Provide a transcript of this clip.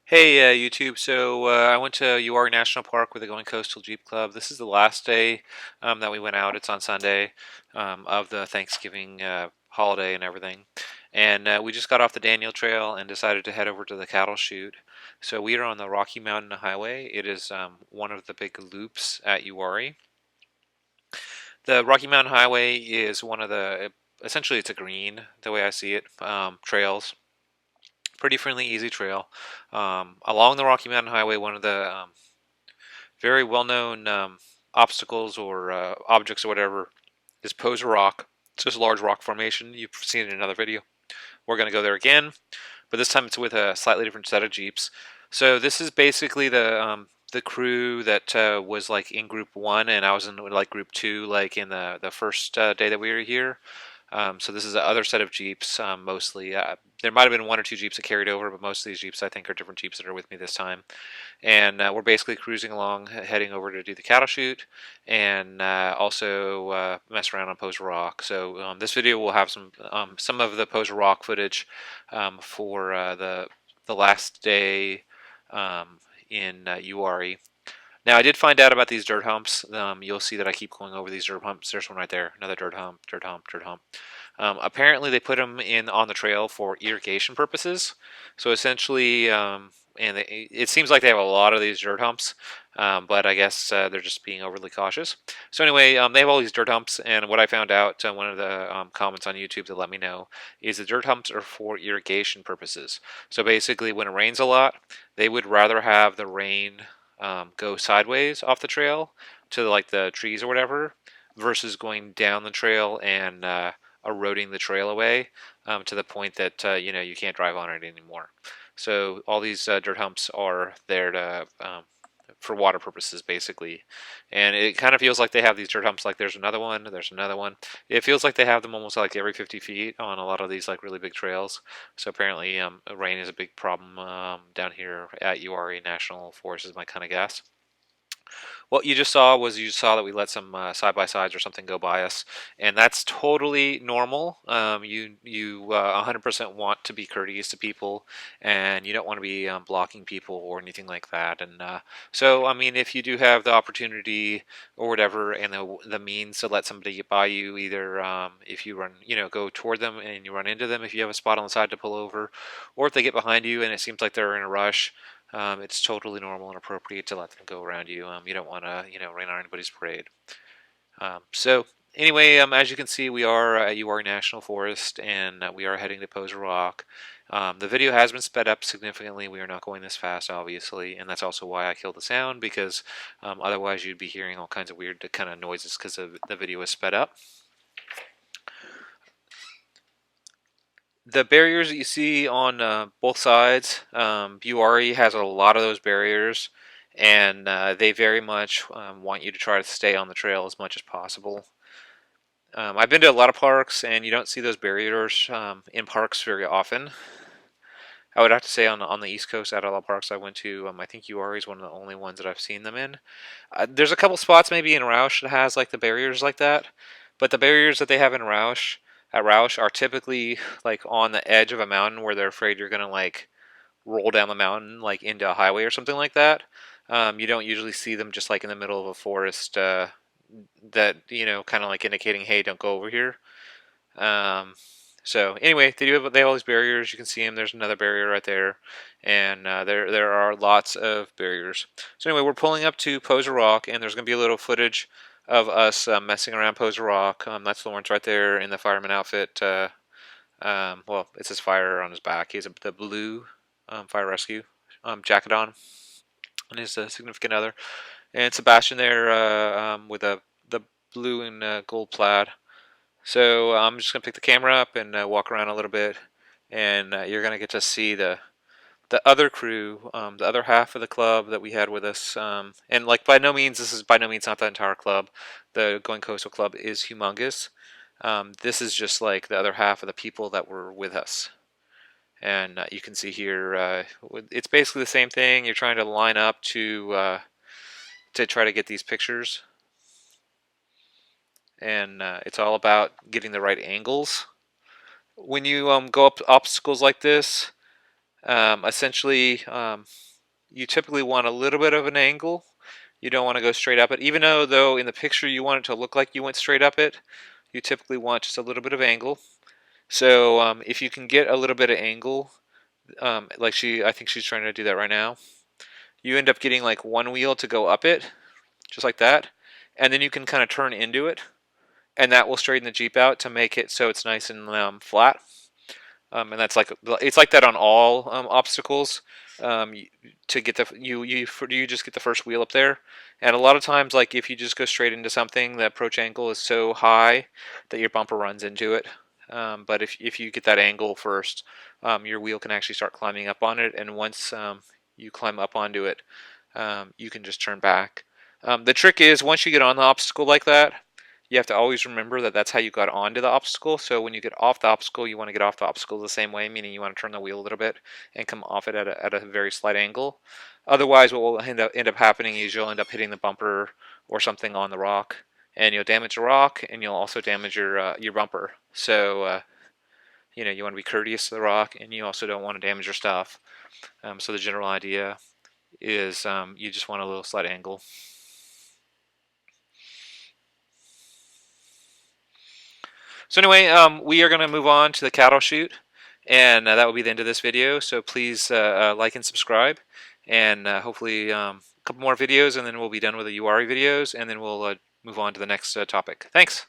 Hey YouTube, so I went to Uwharrie National Park with the Going Coastal Jeep Club. This is the last day that we went out. It's on Sunday of the Thanksgiving holiday and everything. And we just got off the Daniel Trail and decided to head over to the cattle chute. So we are on the Rocky Mountain Highway. It is one of the big loops at Uwharrie. The Rocky Mountain Highway is one of essentially it's a green, the way I see it, trails. Pretty friendly, easy trail. Along the Rocky Mountain Highway, one of the very well-known obstacles or objects or whatever is Poser Rock. It's just a large rock formation. You've seen it in another video. We're going to go there again, but this time it's with a slightly different set of Jeeps. So this is basically the crew that was like in group one, and I was in like group two, like in the first day that we were here. So this is the other set of Jeeps, mostly. There might have been one or two Jeeps that carried over, but most of these Jeeps I think are different Jeeps that are with me this time. And we're basically cruising along, heading over to do the cattle chute, and also mess around on Poser Rock. So this video will have some of the Poser Rock footage for the last day in Uwharrie. Now I did find out about these dirt humps. You'll see that I keep going over these dirt humps. There's one right there, another dirt hump, dirt hump, dirt hump. Apparently they put them in on the trail for irrigation purposes. So essentially, it seems like they have a lot of these dirt humps, but I guess they're just being overly cautious. So anyway, they have all these dirt humps, and what I found out, one of the comments on YouTube that let me know, is the dirt humps are for irrigation purposes. So basically, when it rains a lot, they would rather have the rain go sideways off the trail to like the trees or whatever, versus going down the trail and eroding the trail away to the point that you can't drive on it anymore. So all these dirt humps are there to for water purposes, basically. And it kind of feels like they have these dirt humps. Like there's another one, there's another one. It feels like they have them almost like every 50 feet on a lot of these like really big trails. So apparently, rain is a big problem down here at Uwharrie National Forest, is my kind of guess. What you just saw was you saw that we let some side by sides or something go by us, and that's totally normal. You 100% want to be courteous to people, and you don't want to be blocking people or anything like that. And so, I mean, if you do have the opportunity or whatever, and the means to let somebody get by you, either if you run, go toward them and you run into them, if you have a spot on the side to pull over, or if they get behind you and it seems like they're in a rush. It's totally normal and appropriate to let them go around you. You don't want to, rain on anybody's parade. So anyway, as you can see, we are at Uwharrie National Forest, and we are heading to Poser Rock. The video has been sped up significantly. We are not going this fast, obviously, and that's also why I killed the sound, because otherwise you'd be hearing all kinds of weird kind of noises because the video is sped up. The barriers that you see on both sides, Uwharrie has a lot of those barriers, and they very much want you to try to stay on the trail as much as possible. I've been to a lot of parks, and you don't see those barriers in parks very often. I would have to say on the East Coast, out of all the parks I went to, I think Uwharrie is one of the only ones that I've seen them in. There's a couple spots maybe in Roush that has like the barriers like that, but the barriers that they have in Roush at Roush are typically like on the edge of a mountain where they're afraid you're gonna like roll down the mountain like into a highway or something like that. You don't usually see them just like in the middle of a forest that kind of like indicating, hey, don't go over here. Um, so anyway, they have all these barriers. You can see them. There's another barrier right there, and there are lots of barriers. So anyway, we're pulling up to Poser Rock, and there's going to be a little footage of us messing around Poser Rock. That's Lawrence right there in the fireman outfit. Well, it says fire on his back. He has the blue fire rescue jacket on, and his significant other, and Sebastian there with the blue and gold plaid. So I'm just gonna pick the camera up and walk around a little bit, and you're gonna get to see the other crew, the other half of the club that we had with us. And like this is by no means not the entire club. The Going Coastal Club is humongous. This is just like the other half of the people that were with us. And you can see here, it's basically the same thing. You're trying to line up to try to get these pictures, and it's all about getting the right angles. When you go up obstacles like this, Essentially, you typically want a little bit of an angle. You don't want to go straight up it. Even though in the picture you want it to look like you went straight up it, you typically want just a little bit of angle. So if you can get a little bit of angle, like I think she's trying to do that right now, you end up getting like one wheel to go up it, just like that, and then you can kind of turn into it, and that will straighten the Jeep out to make it so it's nice and flat. And that's like it's like that on all obstacles. To get you just get the first wheel up there, and a lot of times, like if you just go straight into something, the approach angle is so high that your bumper runs into it. But if you get that angle first, your wheel can actually start climbing up on it, and once you climb up onto it, you can just turn back. The trick is once you get on the obstacle like that, you have to always remember that that's how you got onto the obstacle. So when you get off the obstacle, you want to get off the obstacle the same way, meaning you want to turn the wheel a little bit and come off it at a very slight angle. Otherwise, what will end up happening is you'll end up hitting the bumper or something on the rock, and you'll damage the rock, and you'll also damage your bumper. So you want to be courteous to the rock, and you also don't want to damage your stuff. So the general idea is you just want a little slight angle. So anyway, we are going to move on to the cattle chute, and that will be the end of this video. So please like and subscribe, and hopefully a couple more videos, and then we'll be done with the Uwharrie videos, and then we'll move on to the next topic. Thanks.